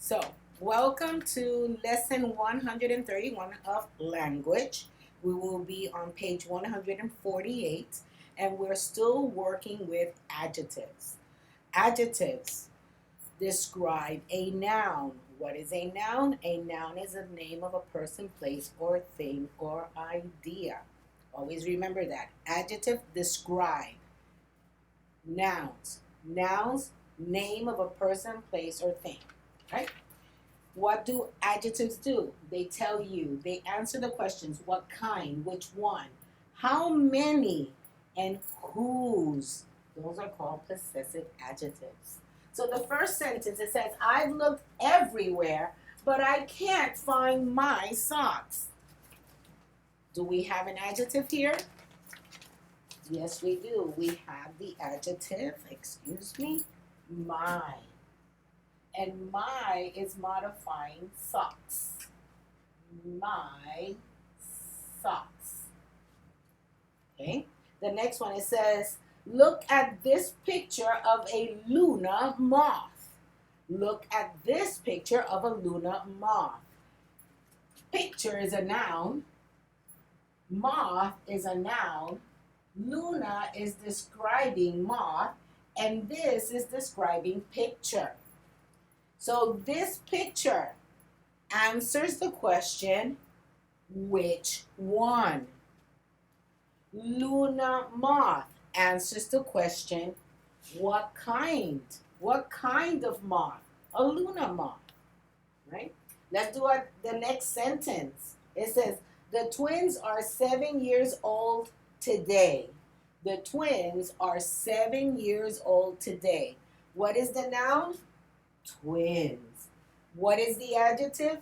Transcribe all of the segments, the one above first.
So, welcome to lesson 131 of language. We will be on page 148, and we're still working with adjectives. Adjectives describe a noun. What is a noun? A noun is a name of a person, place, or thing or idea. Always remember that. Adjective describe nouns. Nouns, name of a person, place, or thing. Right? What do adjectives do? They tell you, they answer the questions what kind, which one, how many, and whose. Those are called possessive adjectives. So the first sentence it says, I've looked everywhere, but I can't find my socks. Do we have an adjective here? Yes, we do. We have the adjective, excuse me, my. And my is modifying socks. My socks. Okay. The next one, it says, look at this picture of a Luna moth. Look at this picture of a Luna moth. Picture is a noun. Moth is a noun. Luna is describing moth. And this is describing picture. So this picture answers the question, which one? Luna moth answers the question, what kind? What kind of moth? A Luna moth, right? Let's do the next sentence. It says, the twins are 7 years old today. The twins are 7 years old today. What is the noun? Twins. What is the adjective?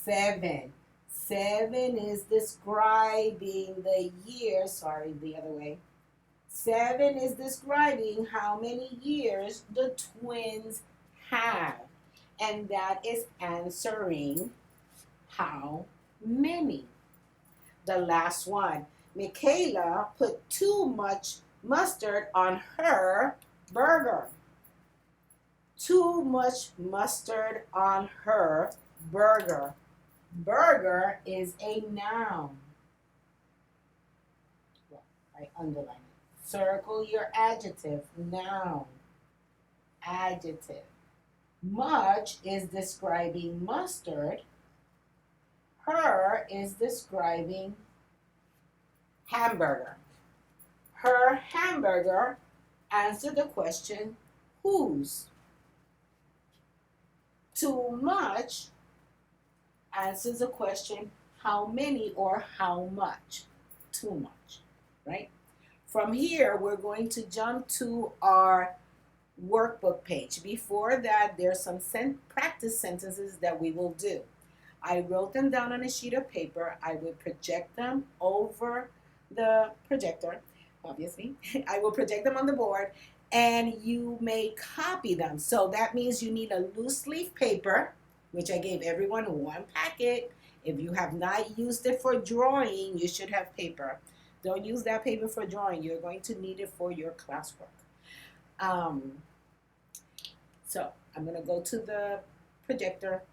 7. 7 is describing the year. Sorry, the other way. 7 is describing how many years the twins have. And that is answering how many. The last one. Michaela put too much mustard on her burger. Too much mustard on her burger. Burger is a noun. Well, I underline it. Circle your adjective. Noun. Adjective. Much is describing mustard. Her is describing hamburger. Her hamburger answered the question, whose? Too much answers the question, how many or how much? Too much, right? From here, we're going to jump to our workbook page. Before that, there's some practice sentences that we will do. I wrote them down on a sheet of paper. I will project them over the projector, obviously. I will project them on the board, and you may copy them. So that means you need a loose leaf paper, which I gave everyone one packet. If you have not used it for drawing, you should have paper. Don't use that paper for drawing. You're going to need it for your classwork. So I'm going to go to the projector.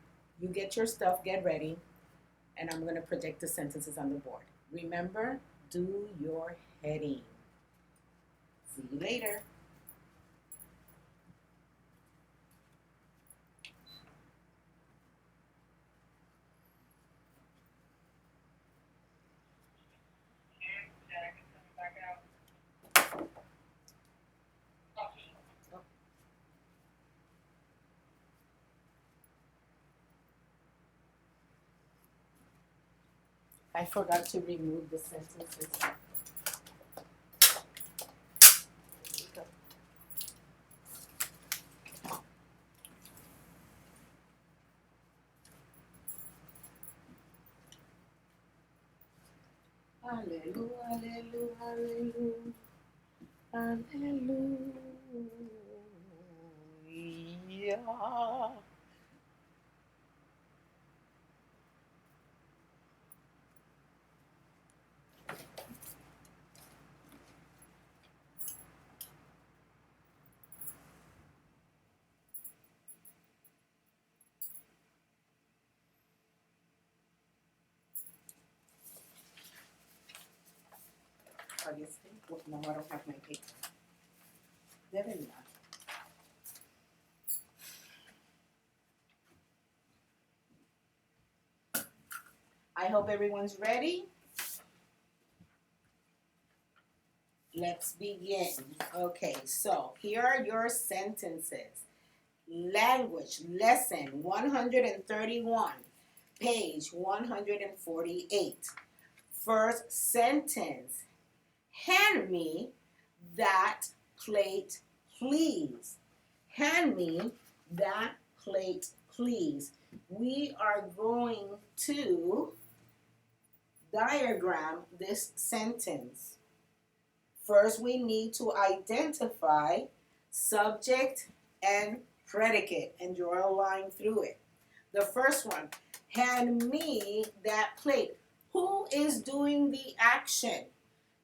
You get your stuff, get ready, and I'm going to project the sentences on the board. Remember, do your heading. See you later. I forgot to remove the sentences. Hallelujah, hallelujah, hallelujah, hallelujah. obviously. No, I don't have my paper. There we are. I hope everyone's ready. Let's begin. Okay, so here are your sentences. Language, lesson 131, page 148. First sentence. Hand me that plate, please. Hand me that plate, please. We are going to diagram this sentence. First, we need to identify subject and predicate and draw a line through it. The first one, hand me that plate. Who is doing the action?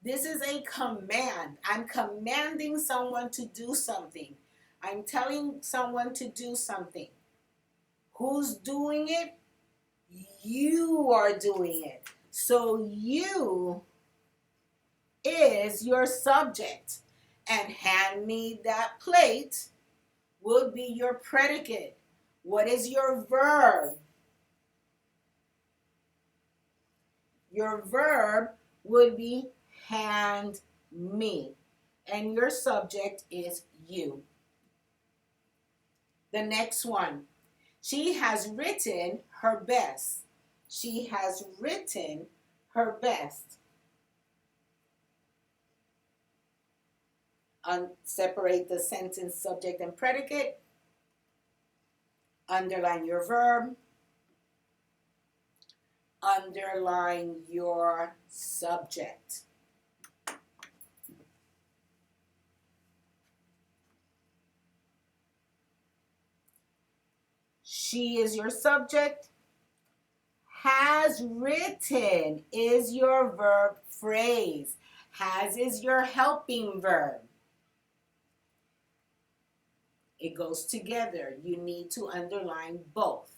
This is a command. I'm commanding someone to do something. I'm telling someone to do something. Who's doing it? You are doing it. So you is your subject. And hand me that plate would be your predicate. What is your verb? Your verb would be hand me. And your subject is you. The next one. She has written her best. She has written her best. Separate the sentence subject and predicate. Underline your verb. Underline your subject. She is your subject. Has written is your verb phrase. Has is your helping verb. It goes together. You need to underline both.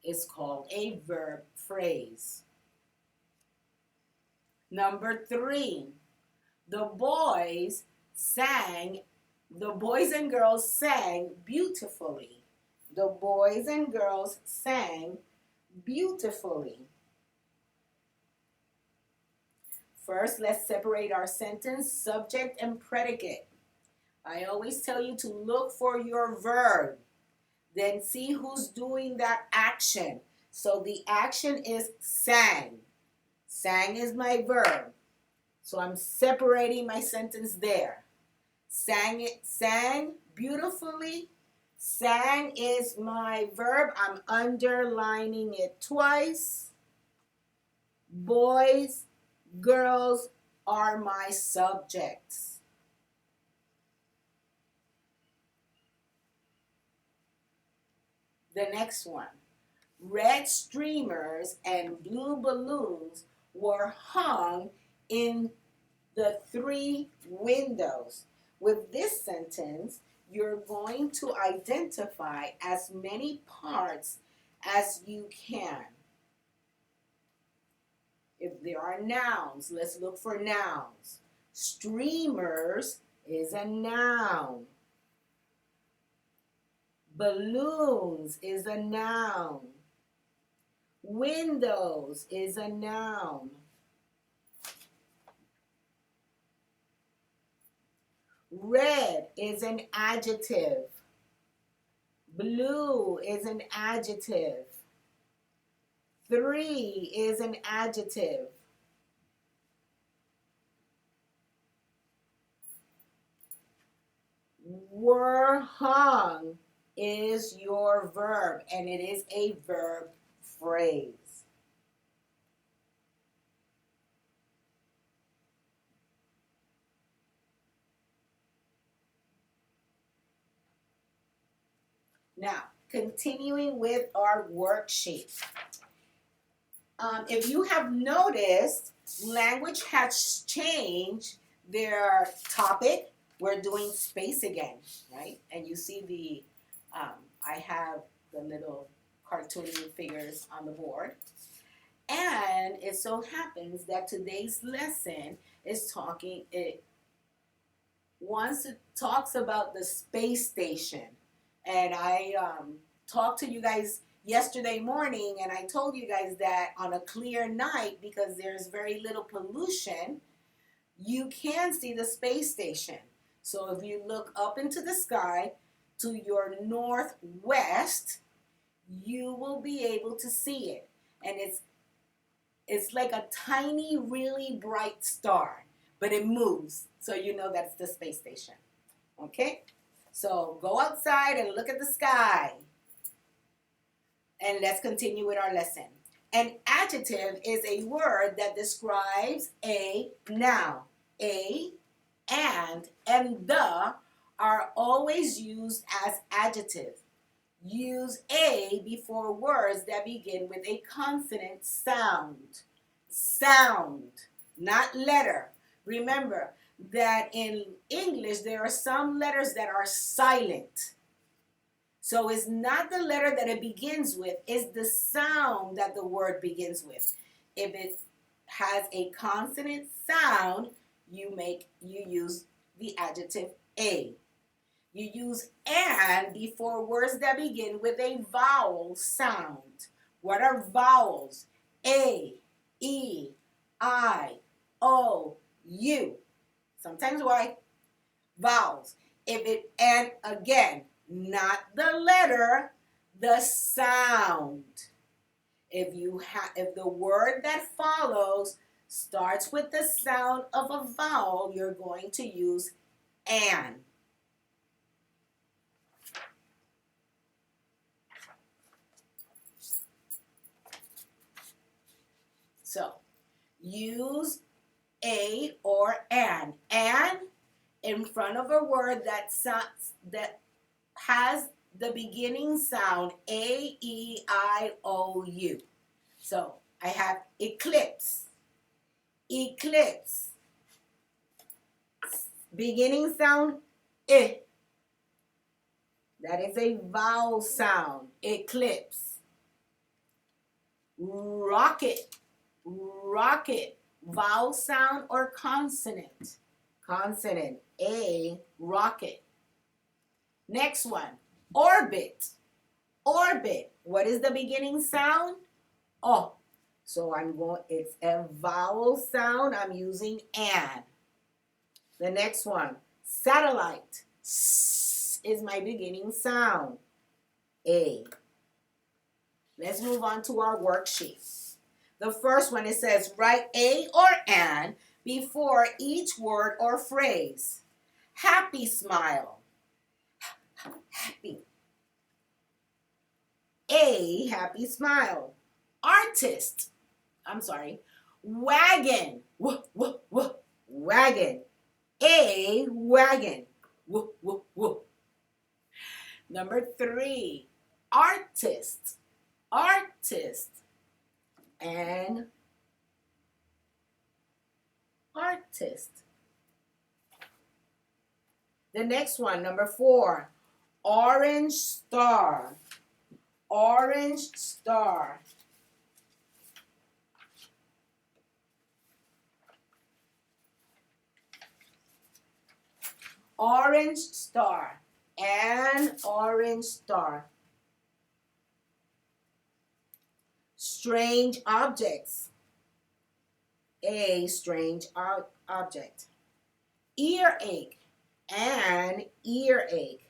It's called a verb phrase. Number 3, the boys and girls sang beautifully. The boys and girls sang beautifully. First, let's separate our sentence, subject and predicate. I always tell you to look for your verb. Then see who's doing that action. So the action is sang. Sang is my verb. So I'm separating my sentence there. Sang beautifully. Sang is my verb. I'm underlining it twice. Boys, girls are my subjects. The next one. Red streamers and blue balloons were hung in the 3 windows. With this sentence, you're going to identify as many parts as you can. If there are nouns, let's look for nouns. Streamers is a noun. Balloons is a noun. Windows is a noun. Red is an adjective. Blue is an adjective. 3 is an adjective. Were hung is your verb, and it is a verb phrase. Now, continuing with our worksheet. If you have noticed, language has changed their topic. We're doing space again, right? And you see the, I have the little cartoony figures on the board. And it so happens that today's lesson is talking, it once it talks about the space station. And I talked to you guys yesterday morning, and I told you guys that on a clear night, because there's very little pollution, you can see the space station. So if you look up into the sky to your northwest, you will be able to see it. And it's like a tiny, really bright star, but it moves. So you know that's the space station. Okay? So go outside and look at the sky. And let's continue with our lesson. An adjective is a word that describes a noun. A, and the are always used as adjectives. Use a before words that begin with a consonant sound. Sound, not letter. Remember that in English there are some letters that are silent. So it's not the letter that it begins with, it's the sound that the word begins with. If it has a consonant sound, you use the adjective a. You use and before words that begin with a vowel sound. What are vowels? A, E, I, O, U. Sometimes Y. Vowels. And again, not the letter, the sound. If the word that follows starts with the sound of a vowel, you're going to use an. So, use a or an. An in front of a word that has the beginning sound A, E, I, O, U. So, I have eclipse. Eclipse. Beginning sound, I. That is a vowel sound. Eclipse. Rocket. Rocket. Vowel sound or consonant? Consonant. A, rocket. Next one. Orbit. Orbit. What is the beginning sound? Oh. So it's a vowel sound. I'm using an. The next one. Satellite. S is my beginning sound. A. Let's move on to our worksheet. The first one, it says write a or an before each word or phrase. Happy smile. Happy. A happy smile. Artist. I'm sorry. Wagon. Wagon. A wagon. Number 3. Artist. Artist. And artist. The next one, number 4. Orange star. Orange star. Orange star. An orange star. Strange objects. A strange object. Earache. An earache.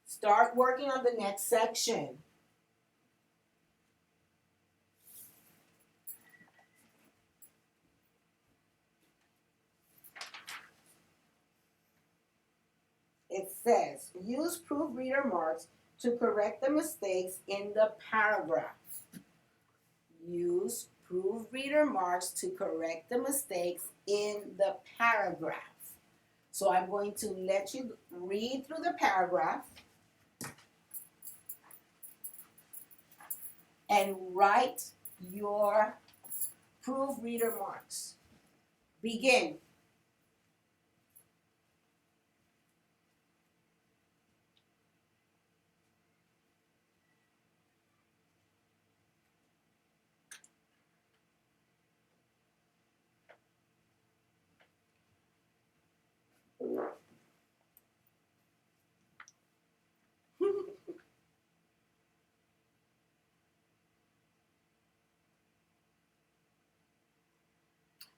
Start working on the next section. It says, use proofreader marks to correct the mistakes in the paragraph. Use proofreader marks to correct the mistakes in the paragraph. So I'm going to let you read through the paragraph and write your proofreader marks. Begin.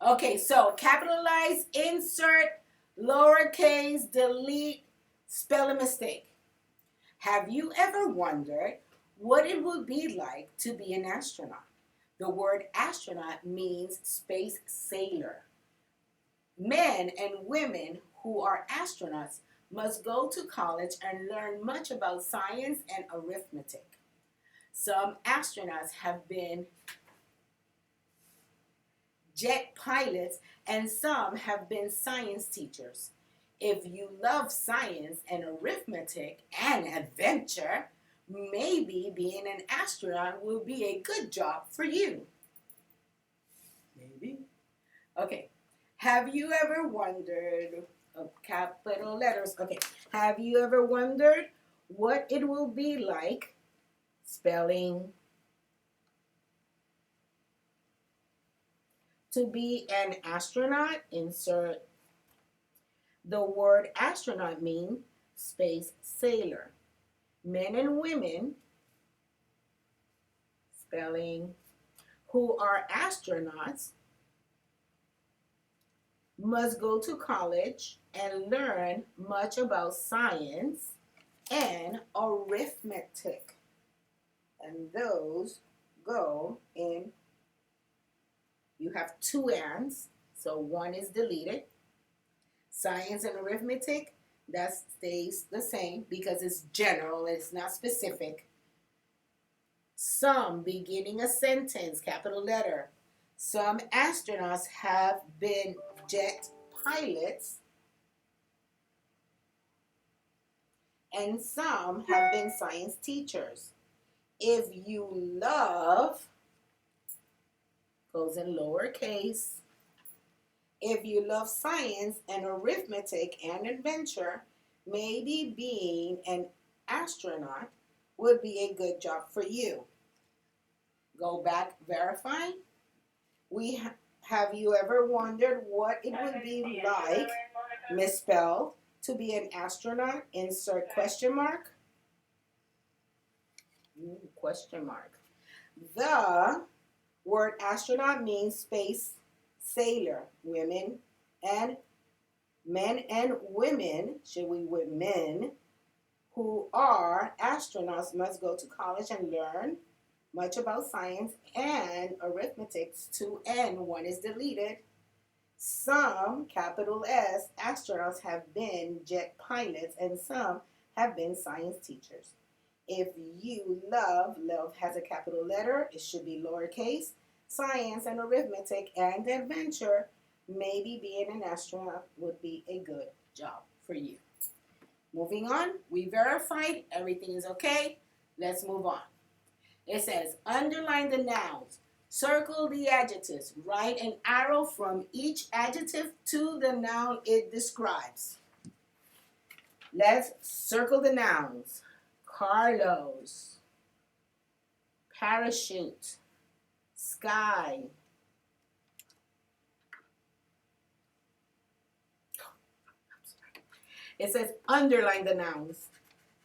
Okay, so capitalize, insert, lowercase, delete, spelling mistake. Have you ever wondered what it would be like to be an astronaut? The word astronaut means space sailor. Men and women who are astronauts must go to college and learn much about science and arithmetic. Some astronauts have been jet pilots and some have been science teachers. If you love science and arithmetic and adventure, maybe being an astronaut will be a good job for you. Maybe. Okay. Have you ever wondered, capital letters, okay. Have you ever wondered what it will be like spelling to be an astronaut? Insert. The word astronaut means space sailor. Men and women, spelling, who are astronauts must go to college and learn much about science and arithmetic. And those go in, you have two ands, so one is deleted. Science and arithmetic, that stays the same because it's general, it's not specific. Some, beginning a sentence, capital letter. Some astronauts have been jet pilots, and some have been science teachers. If you love, goes in lowercase. If you love science and arithmetic and adventure, maybe being an astronaut would be a good job for you. Go back, verify. Have you ever wondered what it would be like, misspelled, to be an astronaut? Insert question mark. Question mark. The word astronaut means space sailor. Women and men and women, should we with men, who are astronauts must go to college and learn much about science and arithmetic. Two and one is deleted. Some, capital S, astronauts have been jet pilots and some have been science teachers. If you love has a capital letter, it should be lowercase. Science and arithmetic and adventure, maybe being an astronaut would be a good job for you. Moving on, we verified everything is okay. Let's move on. It says underline the nouns, circle the adjectives, write an arrow from each adjective to the noun it describes. Let's circle the nouns. Carlos, parachute, sky, it says underline the nouns.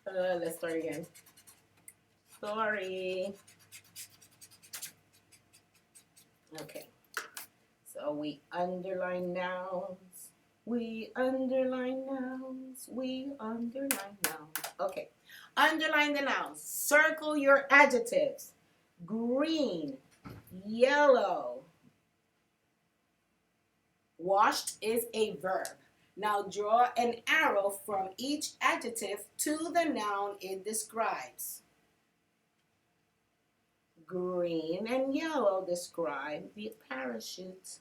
Let's start again. Sorry. Okay. So we underline nouns. We underline nouns. We underline nouns. Okay. Underline the nouns. Circle your adjectives. Green, yellow. Washed is a verb. Now draw an arrow from each adjective to the noun it describes. Green and yellow describe the parachute.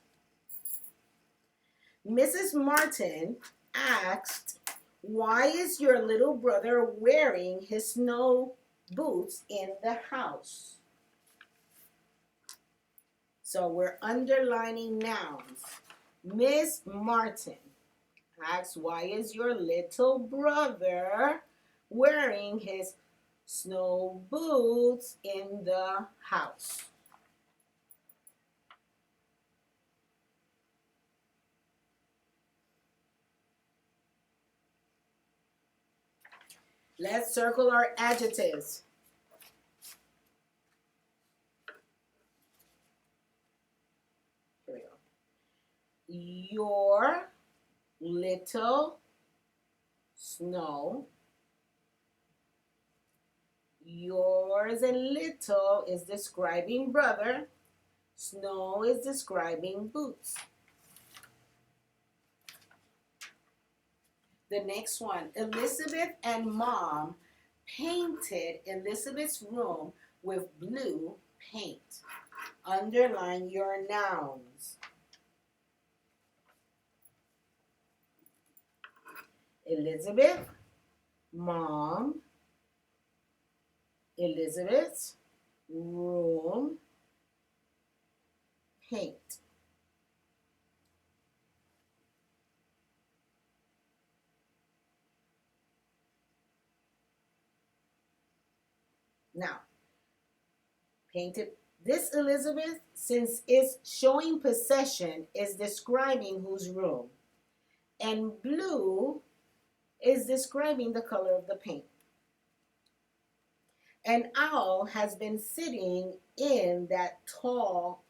Mrs. Martin asked, why is your little brother wearing his snow boots in the house? So we're underlining nouns. Miss Martin asks, why is your little brother wearing his snow boots in the house? Let's circle our adjectives. Here we go. Your little snow. Yours and little is describing brother. Snow is describing boots. The next one, Elizabeth and Mom painted Elizabeth's room with blue paint. Underline your nouns. Elizabeth, Mom, Elizabeth's room, paint. Now, painted this Elizabeth, since it's showing possession, is describing whose room. And blue is describing the color of the paint. An owl has been sitting in the tall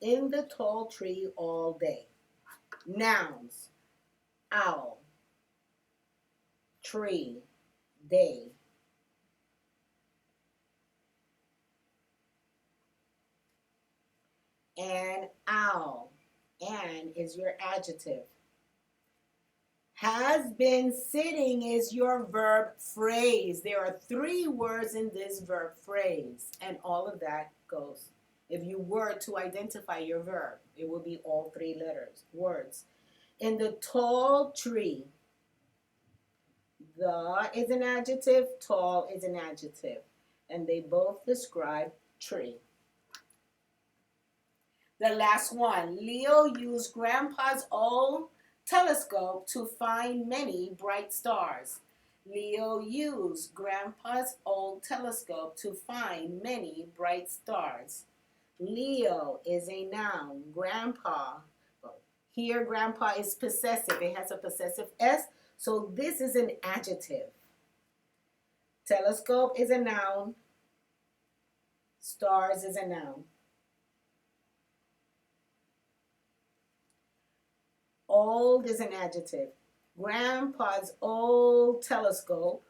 tree all day. Nouns, owl, tree, day. An owl, an is your adjective. Has been sitting is your verb phrase. There are 3 words in this verb phrase, and all of that goes. If you were to identify your verb, it will be all 3 words. In the tall tree, the is an adjective, tall is an adjective, and they both describe tree. The last one, Leo used Grandpa's old telescope to find many bright stars. Leo used Grandpa's old telescope to find many bright stars. Leo is a noun. Grandpa, here Grandpa is possessive. It has a possessive S, so this is an adjective. Telescope is a noun. Stars is a noun. Old is an adjective. Grandpa's old telescope.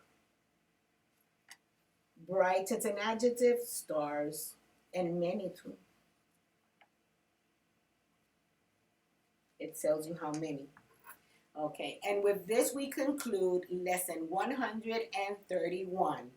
Bright is an adjective. Stars, and many too. It tells you how many. Okay, and with this we conclude lesson 131.